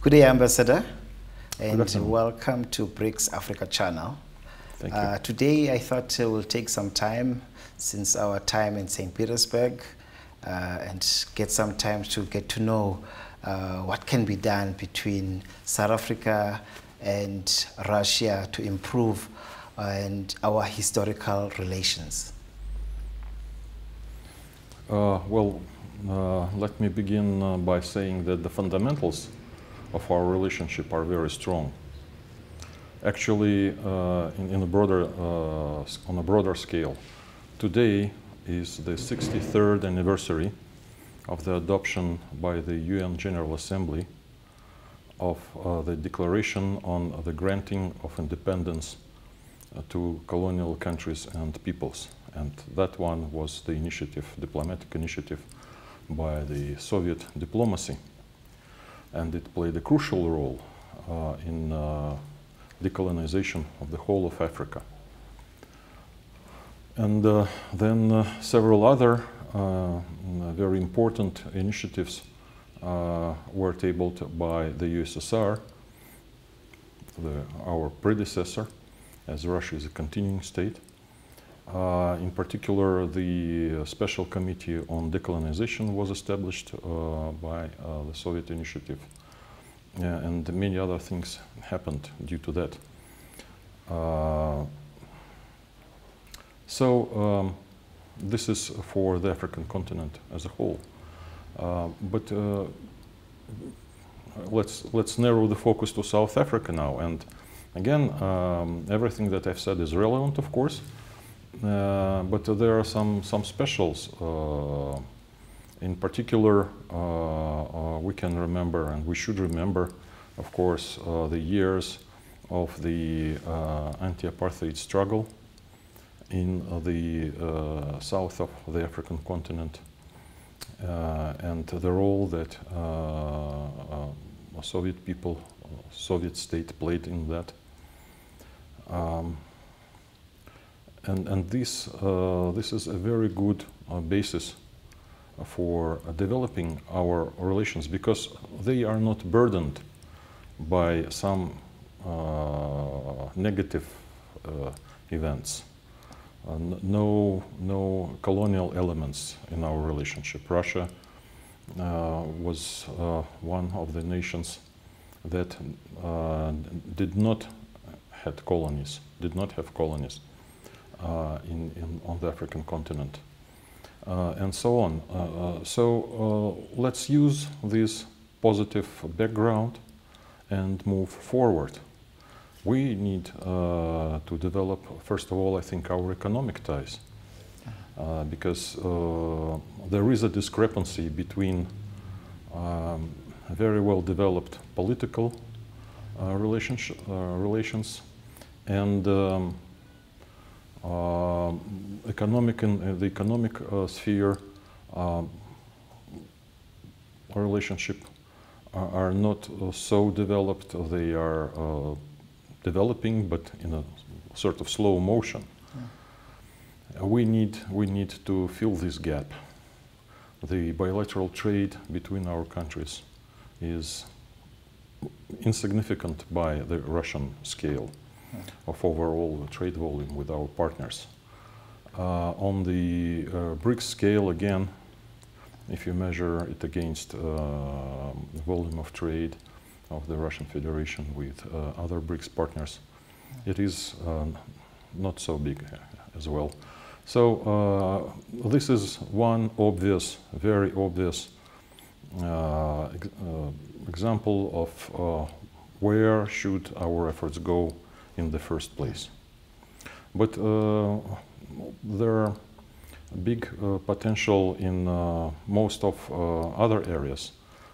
Good day, Ambassador, and afternoon. welcome to BRICS Africa channel. Thank you. Today, I thought we'll take some time since our time in St. Petersburg and get some time to get to know what can be done between South Africa and Russia to improve and our historical relations. Let me begin by saying that the fundamentals of our relationship are very strong. Actually, on a broader scale, today is the 63rd anniversary of the adoption by the UN General Assembly of the Declaration on the Granting of Independence to Colonial Countries and Peoples. And that one was the initiative, diplomatic initiative by the Soviet diplomacy. And it played a crucial role in decolonization of the whole of Africa. And then several other very important initiatives were tabled by the USSR, our predecessor, as Russia is a continuing state. In particular, the Special Committee on Decolonization was established by the Soviet initiative, and many other things happened due to that. This is for the African continent as a whole. But let's narrow the focus to South Africa now. And again, everything that I've said is relevant, of course. But there are some specials. In particular, we can remember, and we should remember, of course, the years of the anti-apartheid struggle in the south of the African continent, and the role that Soviet people, Soviet state played in that. And this is a very good basis for developing our relations, because they are not burdened by some negative events. No colonial elements in our relationship. Russia was one of the nations that did not have colonies on the African continent, and so on. Let's use this positive background and move forward. We need to develop, first of all, I think, our economic ties, because there is a discrepancy between very well developed political relations and economic, in the economic sphere, relationship are not so developed. They are developing, but in a sort of slow motion. We need to fill this gap. The bilateral trade between our countries is insignificant by the Russian scale of overall trade volume with our partners. On the BRICS scale, again, if you measure it against the volume of trade of the Russian Federation with other BRICS partners, it is not so big as well. So this is one obvious, very obvious example of where should our efforts go in the first place. But there are big potential in most of other areas.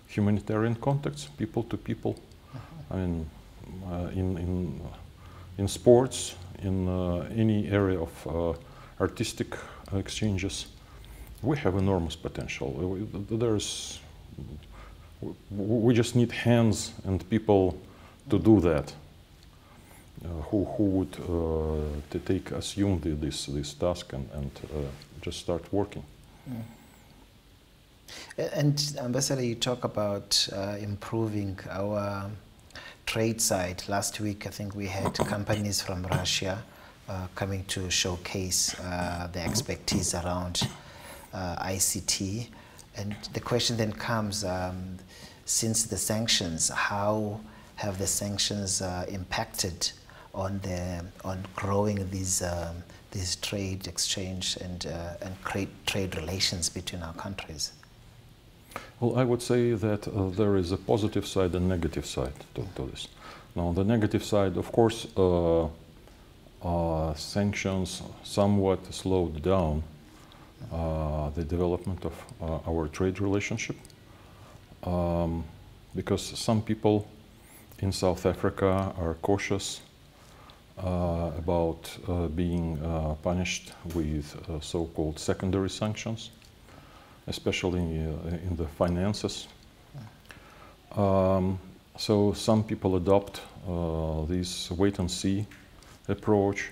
Humanitarian contacts, people to people, I mean, in sports, in any area of artistic exchanges, we have enormous potential. We just need hands and people to do that, who would assume this task and just start working. And Ambassador, you talk about improving our trade side. Last week, I think we had companies from Russia coming to showcase their expertise around ICT. And the question then comes, since the sanctions, how have the sanctions impacted on growing these trade exchange and trade relations between our countries? Well, I would say that there is a positive side and negative side to this. Now, the negative side, of course, sanctions somewhat slowed down the development of our trade relationship, because some people in South Africa are cautious about being punished with so-called secondary sanctions, especially in the finances. So some people adopt this wait-and-see approach,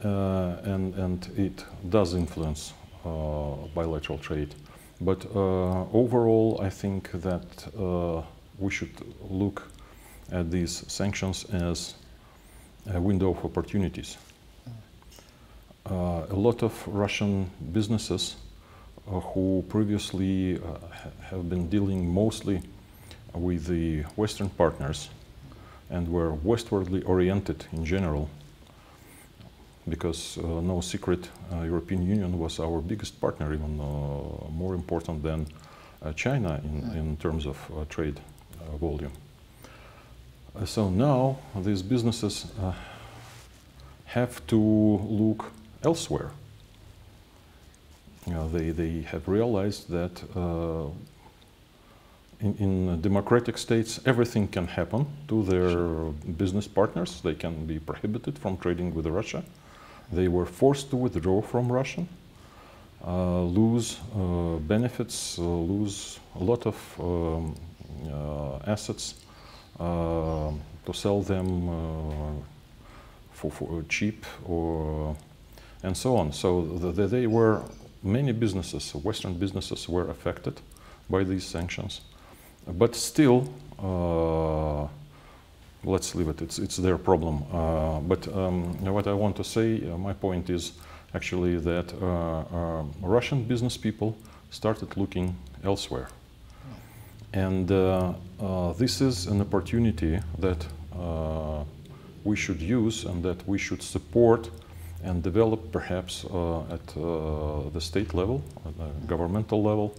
and it does influence bilateral trade. But overall, I think that we should look at these sanctions as a window of opportunities. A lot of Russian businesses who previously have been dealing mostly with the Western partners and were westwardly oriented in general, because no secret, European Union was our biggest partner, even more important than China in terms of trade volume. So now these businesses have to look elsewhere. They have realized that in democratic states everything can happen to their business partners. They can be prohibited from trading with Russia. They were forced to withdraw from Russia, lose benefits, lose a lot of assets, to sell them for cheap, and so on. So many businesses, Western businesses, were affected by these sanctions. But still, let's leave it. It's their problem. But what I want to say, my point is actually that Russian business people started looking elsewhere. And this is an opportunity that we should use and that we should support and develop perhaps at the state level, at the governmental level,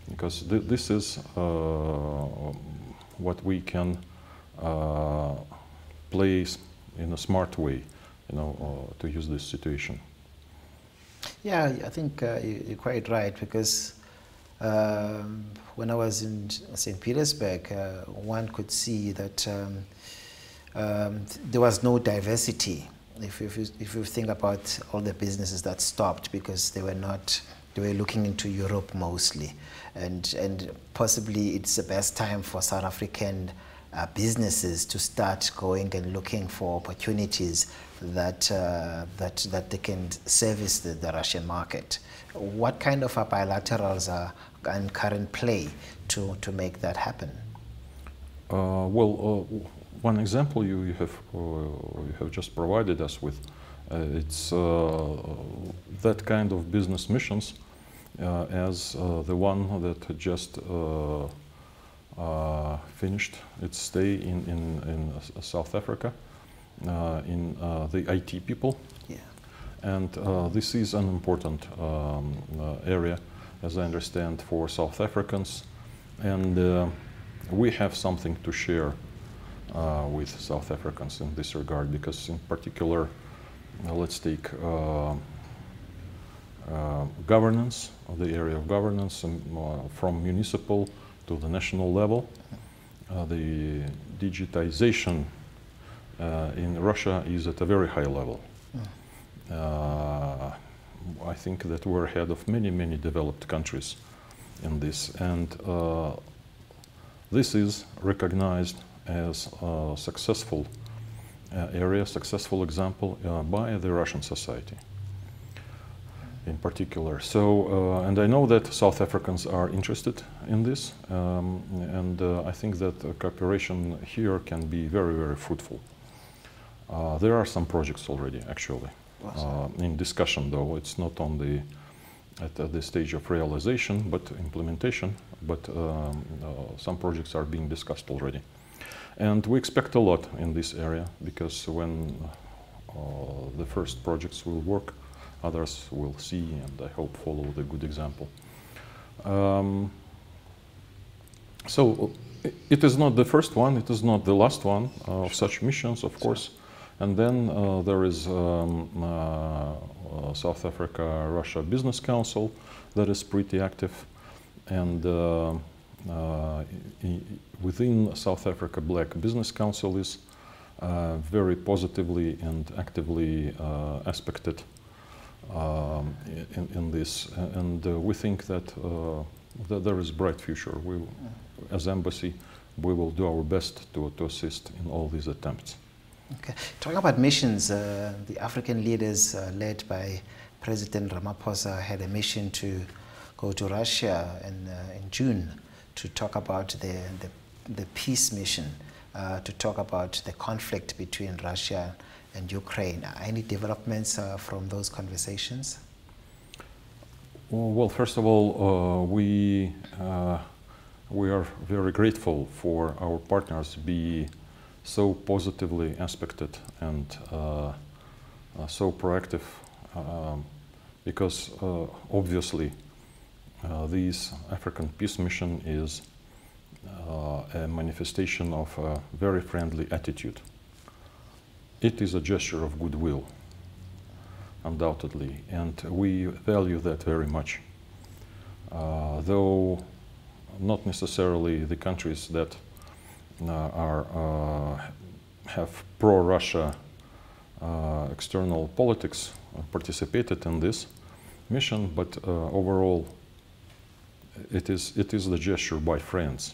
because this is what we can place in a smart way, to use this situation. Yeah, I think you're quite right, because when I was in St. Petersburg, one could see that there was no diversity. If you think about all the businesses that stopped because they were looking into Europe mostly, and possibly it's the best time for South African businesses to start going and looking for opportunities that they can service the Russian market. What kind of bilaterals are in current play to make that happen? One example you have just provided us with, it's that kind of business missions as the one that just finished its stay in South Africa, in the IT people. Yeah. And this is an important area, as I understand, for South Africans, and we have something to share with South Africans in this regard, because in particular, let's take governance, the area of governance, from municipal to the national level. The digitization in Russia is at a very high level. I think that we're ahead of many developed countries in this, and this is recognized as a successful area, successful example by the Russian society. in particular. So, and I know that South Africans are interested in this, and I think that cooperation here can be very, very fruitful. There are some projects already, actually, in discussion, though it's not on the at the stage of realization, but implementation. But some projects are being discussed already, and we expect a lot in this area, because when the first projects will work, others will see, and I hope follow the good example. So it is not the first one, it is not the last one of such missions, of course. And then there is South Africa-Russia Business Council that is pretty active. And within South Africa, Black Business Council is very positively and actively aspected in this. And we think that, that there is a bright future. We, as embassy, we will do our best to assist in all these attempts. Okay. Talking about missions, the African leaders led by President Ramaphosa had a mission to go to Russia in June to talk about the peace mission, to talk about the conflict between Russia and Ukraine. Any developments from those conversations? Well, first of all, we are very grateful for our partners be so positively aspected and so proactive, because obviously this African peace mission is a manifestation of a very friendly attitude. It is a gesture of goodwill, undoubtedly, and we value that very much. Though not necessarily the countries that have pro-Russia external politics participated in this mission, but overall it is the gesture by friends.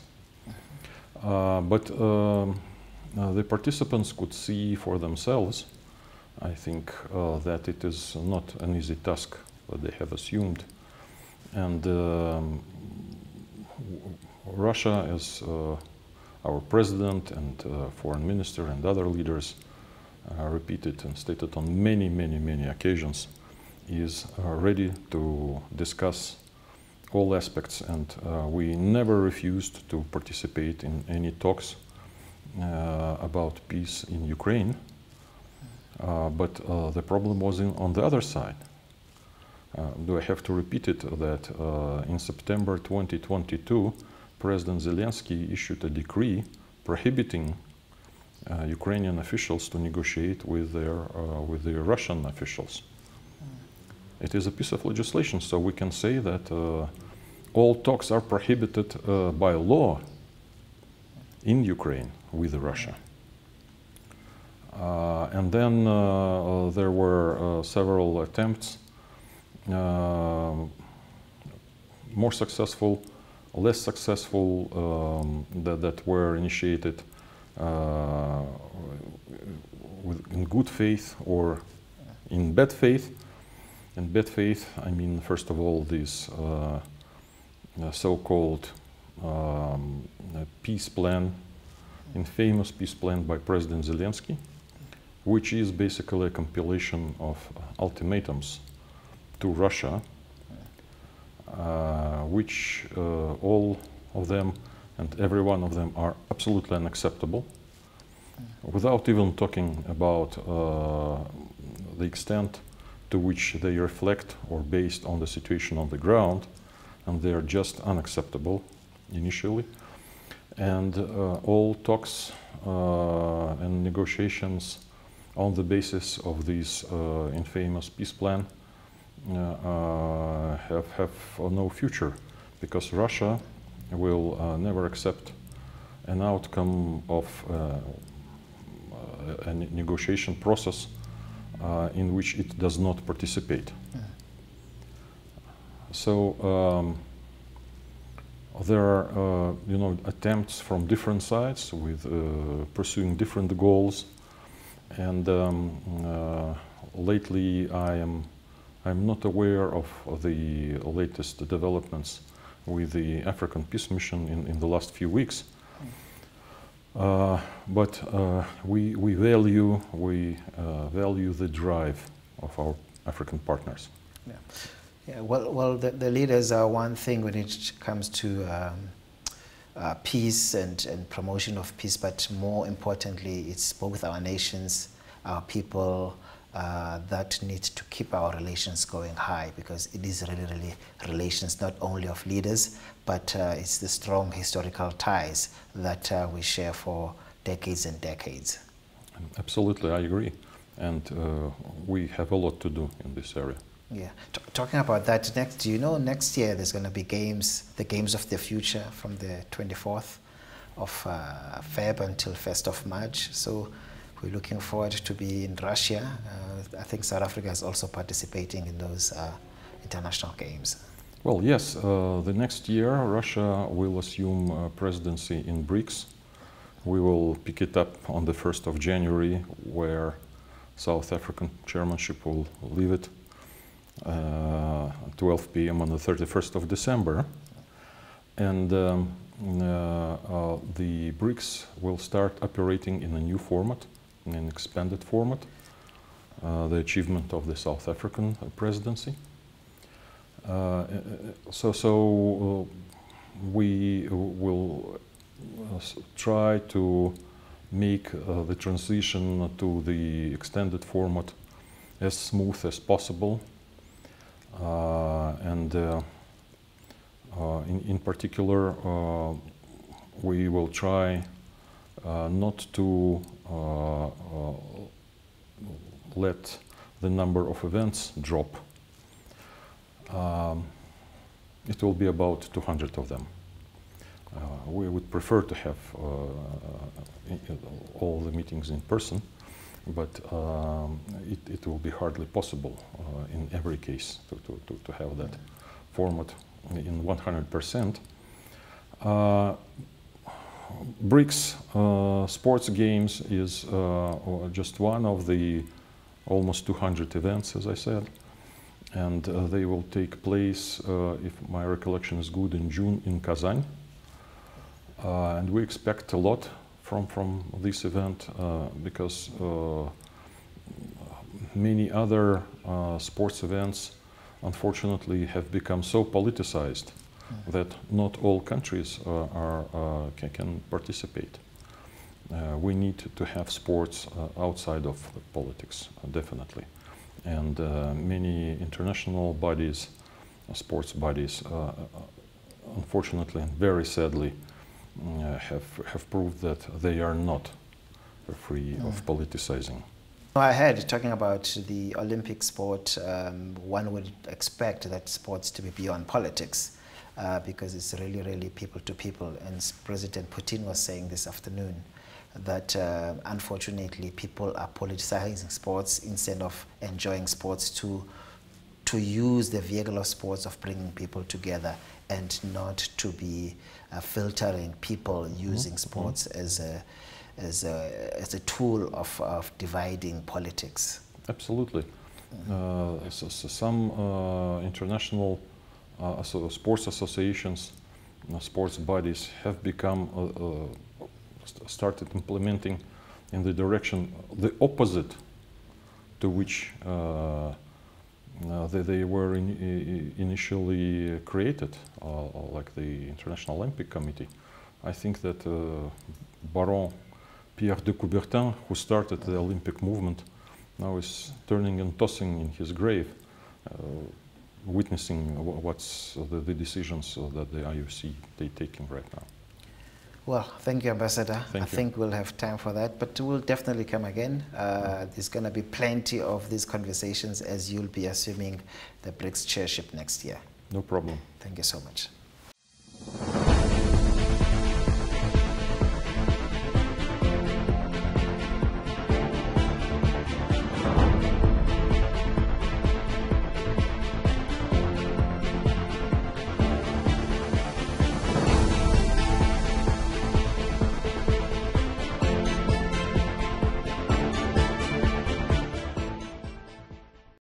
But the participants could see for themselves, I think, that it is not an easy task that they have assumed, and Russia, as our president and foreign minister and other leaders repeated and stated on many occasions, is ready to discuss all aspects, and we never refused to participate in any talks about peace in Ukraine. But the problem was on the other side. Do I have to repeat it that in September 2022, President Zelensky issued a decree prohibiting Ukrainian officials to negotiate with the Russian officials. It is a piece of legislation, so we can say that all talks are prohibited by law in Ukraine with Russia. And then there were several attempts, more successful, less successful, that were initiated in good faith or in bad faith. In bad faith, I mean, first of all, this so-called peace plan, infamous peace plan by President Zelensky, which is basically a compilation of ultimatums to Russia, which all of them and every one of them are absolutely unacceptable, without even talking about the extent to which they reflect or based on the situation on the ground, and they are just unacceptable initially. And all talks and negotiations on the basis of this infamous peace plan have no future, because Russia will never accept an outcome of a negotiation process in which it does not participate. So there are, attempts from different sides with pursuing different goals, and lately I am I'm not aware of the latest developments with the African Peace Mission in the last few weeks. But we value the drive of our African partners. Yeah. Yeah, well, the leaders are one thing when it comes to peace and promotion of peace, but more importantly, it's both our nations, our people, that need to keep our relations going high, because it is really relations not only of leaders, but it's the strong historical ties that we share for decades and decades. Absolutely, I agree. And we have a lot to do in this area. Yeah. Talking about that, do you know next year there's going to be the Games of the Future from the 24th of Feb until 1st of March. So we're looking forward to be in Russia. I think South Africa is also participating in those international games. Well, yes, the next year Russia will assume presidency in BRICS. We will pick it up on the 1st of January, where South African chairmanship will leave it. 12 p.m. on the 31st of December, and the BRICS will start operating in a new format, in an expanded format, the achievement of the South African presidency. So we will try to make the transition to the extended format as smooth as possible. In particular, we will try not to let the number of events drop. It will be about 200 of them. We would prefer to have all the meetings in person, but it will be hardly possible in every case to have that format in 100%. BRICS sports games is just one of the almost 200 events, as I said, and they will take place, if my recollection is good, in June in Kazan. And we expect a lot from this event, because many other sports events unfortunately have become so politicized that not all countries can participate. We need to have sports outside of politics, definitely. And many international bodies, sports bodies, unfortunately and very sadly, have proved that they are not free of politicizing. I heard, talking about the Olympic sport, one would expect that sports to be beyond politics, because it's really people to people. And President Putin was saying this afternoon that unfortunately people are politicizing sports instead of enjoying sports, to use the vehicle of sports of bringing people together, and not to be filtering people using sports as a tool of dividing politics. Absolutely. Some international sports associations, sports bodies have become started implementing in the direction the opposite to which they were initially created, like the International Olympic Committee. I think that Baron Pierre de Coubertin, who started the Olympic movement, now is turning and tossing in his grave, witnessing what's the decisions that the IOC they're taking right now. Well, thank you, Ambassador. I think we'll have time for that, but we'll definitely come again. There's going to be plenty of these conversations, as you'll be assuming the BRICS chairship next year. No problem. Thank you so much.